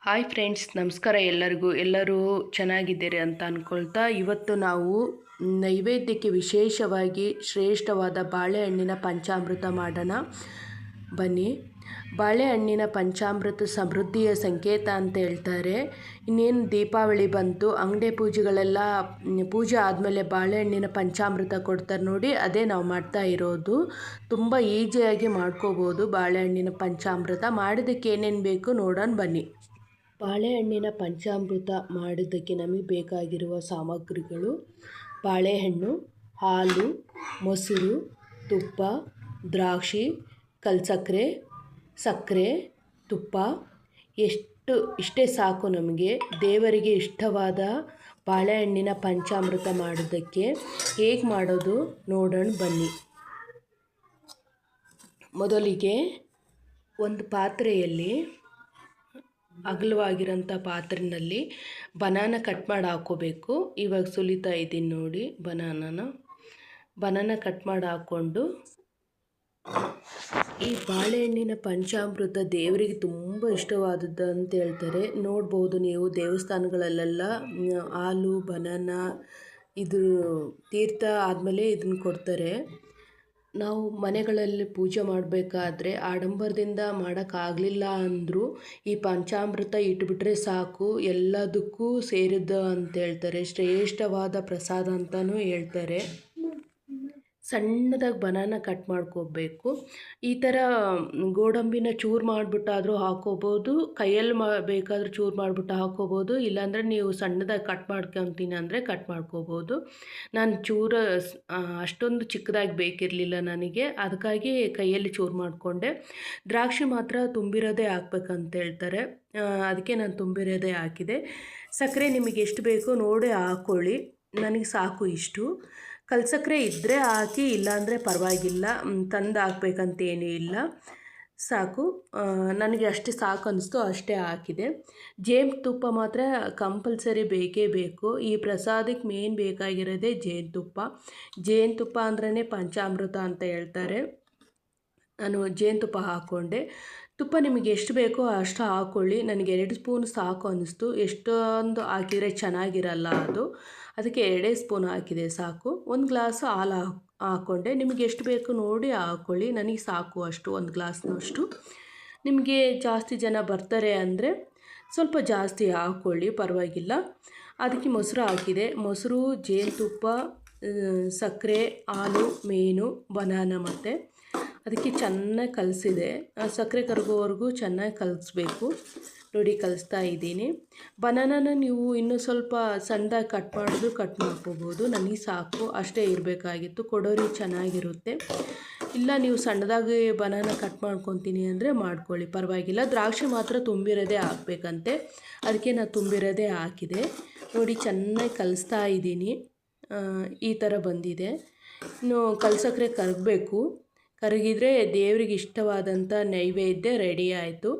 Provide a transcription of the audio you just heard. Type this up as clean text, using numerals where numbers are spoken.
Hi friends, ನಮಸ್ಕಾರ ಎಲ್ಲರಿಗೂ. ಎಲ್ಲರೂ ಚೆನ್ನಾಗಿದ್ದೀರಿ ಅಂತ ಅಂದ್ಕೊಳ್ತಾ ಇವತ್ತು ನಾವು ನೈವೇದ್ಯಕ್ಕೆ ವಿಶೇಷವಾಗಿ ಶ್ರೇಷ್ಠವಾದ ಬಾಳೆಹಣ್ಣಿನ ಪಂಚಾಮೃತ ಮಾಡೋಣ. ಬನ್ನಿ. ಬಾಳೆಹಣ್ಣಿನ ಪಂಚಾಮೃತ ಸಮೃದ್ಧಿಯ ಸಂಕೇತ ಅಂತ ಹೇಳ್ತಾರೆ. ಇನ್ನೇನು ದೀಪಾವಳಿ ಬಂತು, ಅಂಗಡಿ ಪೂಜೆಗಳೆಲ್ಲ ಪೂಜೆ ಆದಮೇಲೆ ಬಾಳೆಹಣ್ಣಿನ ಪಂಚಾಮೃತ ಕೊಡ್ತಾರೆ ನೋಡಿ, ಅದೇ ನಾವು ಮಾಡ್ತಾ ಇರೋದು. ತುಂಬ ಈಸಿಯಾಗಿ ಮಾಡ್ಕೋಬೋದು ಬಾಳೆಹಣ್ಣಿನ ಪಂಚಾಮೃತ. ಮಾಡೋದಕ್ಕೆ ಏನೇನು ಬೇಕು ನೋಡೋಣ ಬನ್ನಿ. ಬಾಳೆಹಣ್ಣಿನ ಪಂಚಾಮೃತ ಮಾಡೋದಕ್ಕೆ ನಮಗೆ ಬೇಕಾಗಿರುವ ಸಾಮಗ್ರಿಗಳು: ಬಾಳೆಹಣ್ಣು, ಹಾಲು, ಮೊಸರು, ತುಪ್ಪ, ದ್ರಾಕ್ಷಿ, ಕಲ್ಸಕ್ಕರೆ, ಸಕ್ಕರೆ, ತುಪ್ಪ. ಇಷ್ಟೇ ಸಾಕು ನಮಗೆ ದೇವರಿಗೆ ಇಷ್ಟವಾದ ಬಾಳೆಹಣ್ಣಿನ ಪಂಚಾಮೃತ ಮಾಡೋದಕ್ಕೆ. ಹೇಗೆ ಮಾಡೋದು ನೋಡೋಣ ಬನ್ನಿ. ಮೊದಲಿಗೆ ಒಂದು ಪಾತ್ರೆಯಲ್ಲಿ, ಅಗಲವಾಗಿರೋಂಥ ಪಾತ್ರೆಯಲ್ಲಿ ಬನಾನ ಕಟ್ ಮಾಡಿ ಹಾಕ್ಕೋಬೇಕು. ಇವಾಗ ಸುಲಿತಾ ಇದ್ದೀನಿ ನೋಡಿ ಬನಾನ ಕಟ್ ಮಾಡಿ ಹಾಕ್ಕೊಂಡು, ಈ ಬಾಳೆಹಣ್ಣಿನ ಪಂಚಾಮೃತ ದೇವರಿಗೆ ತುಂಬ ಇಷ್ಟವಾದದ್ದು ಅಂತ ಹೇಳ್ತಾರೆ. ನೋಡ್ಬೋದು ನೀವು ದೇವಸ್ಥಾನಗಳಲ್ಲೆಲ್ಲ ಹಾಲು ಬನಾನ ಇದು ತೀರ್ಥ ಆದಮೇಲೆ ಇದನ್ನು ಕೊಡ್ತಾರೆ. ನಾವು ಮನೆಗಳಲ್ಲಿ ಪೂಜೆ ಮಾಡಬೇಕಾದ್ರೆ ಆಡಂಬರದಿಂದ ಮಾಡೋಕ್ಕಾಗಲಿಲ್ಲ ಅಂದರೂ ಈ ಪಂಚಾಮೃತ ಇಟ್ಬಿಟ್ರೆ ಸಾಕು, ಎಲ್ಲದಕ್ಕೂ ಸೇರಿದ್ದು ಅಂತ ಹೇಳ್ತಾರೆ. ಶ್ರೇಷ್ಠವಾದ ಪ್ರಸಾದ ಅಂತಲೂ ಹೇಳ್ತಾರೆ. ಸಣ್ಣದಾಗಿ ಬನಾನ ಕಟ್ ಮಾಡ್ಕೋಬೇಕು. ಈ ಥರ ಗೋಡಂಬಿನ ಚೂರು ಮಾಡಿಬಿಟ್ಟಾದರೂ ಹಾಕ್ಕೋಬೋದು, ಕೈಯಲ್ಲಿ ಬೇಕಾದರೂ ಚೂರು ಮಾಡಿಬಿಟ್ಟು ಹಾಕ್ಕೋಬೋದು. ಇಲ್ಲಾಂದರೆ ನೀವು ಸಣ್ಣದಾಗಿ ಕಟ್ ಮಾಡ್ಕೊತೀನಿ ಅಂದರೆ ಕಟ್ ಮಾಡ್ಕೋಬೋದು. ನಾನು ಅಷ್ಟೊಂದು ಚಿಕ್ಕದಾಗಿ ಬೇಕಿರಲಿಲ್ಲ ನನಗೆ, ಅದಕ್ಕಾಗಿ ಕೈಯಲ್ಲಿ ಚೂರು ಮಾಡಿಕೊಂಡೆ. ದ್ರಾಕ್ಷಿ ಮಾತ್ರ ತುಂಬಿರೋದೇ ಹಾಕ್ಬೇಕಂತ ಹೇಳ್ತಾರೆ, ಅದಕ್ಕೆ ನಾನು ತುಂಬಿರೋದೇ ಹಾಕಿದೆ. ಸಕ್ಕರೆ ನಿಮಗೆ ಎಷ್ಟು ಬೇಕೋ ನೋಡಿ ಹಾಕ್ಕೊಳ್ಳಿ, ನನಗೆ ಸಾಕು ಇಷ್ಟು. ಕಲ್ಸಕ್ಕರೆ ಇದ್ದರೆ ಹಾಕಿ, ಇಲ್ಲಾಂದರೆ ಪರವಾಗಿಲ್ಲ, ತಂದು ಹಾಕ್ಬೇಕಂತೇನೂ ಇಲ್ಲ, ಸಾಕು. ನನಗೆ ಅಷ್ಟೇ ಸಾಕು ಅನ್ನಿಸ್ತು, ಅಷ್ಟೇ ಹಾಕಿದೆ. ಜೇನುತುಪ್ಪ ಮಾತ್ರ ಕಂಪಲ್ಸರಿ ಬೇಕೇ ಬೇಕು. ಈ ಪ್ರಸಾದಕ್ಕೆ ಮೇನ್ ಬೇಕಾಗಿರೋದೇ ಜೇನುತುಪ್ಪ ಅಂದ್ರೇ ಪಂಚಾಮೃತ ಅಂತ ಹೇಳ್ತಾರೆ. ನಾನು ಜೇನುತುಪ್ಪ ಹಾಕ್ಕೊಂಡೆ. ತುಪ್ಪ ನಿಮಗೆ ಎಷ್ಟು ಬೇಕೋ ಅಷ್ಟು ಹಾಕ್ಕೊಳ್ಳಿ. ನನಗೆ 2 ಸ್ಪೂನ್ ಸಾಕು ಅನ್ನಿಸ್ತು. ಎಷ್ಟೊಂದು ಹಾಕಿದರೆ ಚೆನ್ನಾಗಿರಲ್ಲ ಅದು, ಅದಕ್ಕೆ 2 ಸ್ಪೂನ್ ಹಾಕಿದೆ ಸಾಕು. 1 ಗ್ಲಾಸ್ ಹಾಲು ಹಾಕ್ಕೊಂಡೆ. ನಿಮಗೆ ಎಷ್ಟು ಬೇಕು ನೋಡಿ ಹಾಕ್ಕೊಳ್ಳಿ, ನನಗೆ ಸಾಕು ಅಷ್ಟು, 1 ಗ್ಲಾಸ್ನಷ್ಟು. ನಿಮಗೆ ಜಾಸ್ತಿ ಜನ ಬರ್ತಾರೆ ಅಂದರೆ ಸ್ವಲ್ಪ ಜಾಸ್ತಿ ಹಾಕ್ಕೊಳ್ಳಿ, ಪರವಾಗಿಲ್ಲ. ಅದಕ್ಕೆ ಮೊಸರು ಹಾಕಿದೆ. ಮೊಸರು, ಜೇನುತುಪ್ಪ, ಸಕ್ಕರೆ, ಹಾಲು ಮೇನು, ಬನಾನ ಮತ್ತು ಅದಕ್ಕೆ ಚೆನ್ನಾಗಿ ಕಲಸಿದೆ. ಸಕ್ಕರೆ ಕರಗೋವರೆಗೂ ಚೆನ್ನಾಗಿ ಕಲಿಸ್ಬೇಕು ನೋಡಿ. ಕಲಿಸ್ತಾ ಇದ್ದೀನಿ. ಬನಾನನ ನೀವು ಇನ್ನೂ ಸ್ವಲ್ಪ ಸಣ್ಣದಾಗಿ ಕಟ್ ಮಾಡ್ಕೋಬೋದು. ನನಗೆ ಸಾಕು ಅಷ್ಟೇ ಇರಬೇಕಾಗಿತ್ತು, ಕೊಡೋರಿ ಚೆನ್ನಾಗಿರುತ್ತೆ. ಇಲ್ಲ ನೀವು ಸಣ್ಣದಾಗಿ ಬನಾನ ಕಟ್ ಮಾಡ್ಕೊತೀನಿ ಅಂದರೆ ಮಾಡ್ಕೊಳ್ಳಿ, ಪರವಾಗಿಲ್ಲ. ದ್ರಾಕ್ಷಿ ಮಾತ್ರ ತುಂಬಿರೋದೇ ಹಾಕಬೇಕಂತೆ, ಅದಕ್ಕೆ ನಾನು ತುಂಬಿರೋದೇ ಹಾಕಿದೆ ನೋಡಿ. ಚೆನ್ನಾಗಿ ಕಲಿಸ್ತಾ ಇದ್ದೀನಿ. ಈ ಥರ ಬಂದಿದೆ. ಇನ್ನು ಕಲ್ಸಕ್ಕರೆ ಕರಗಬೇಕು. ಕರಗಿದರೆ ದೇವರಿಗೆ ಇಷ್ಟವಾದಂಥ ನೈವೇದ್ಯ ರೆಡಿ ಆಯಿತು.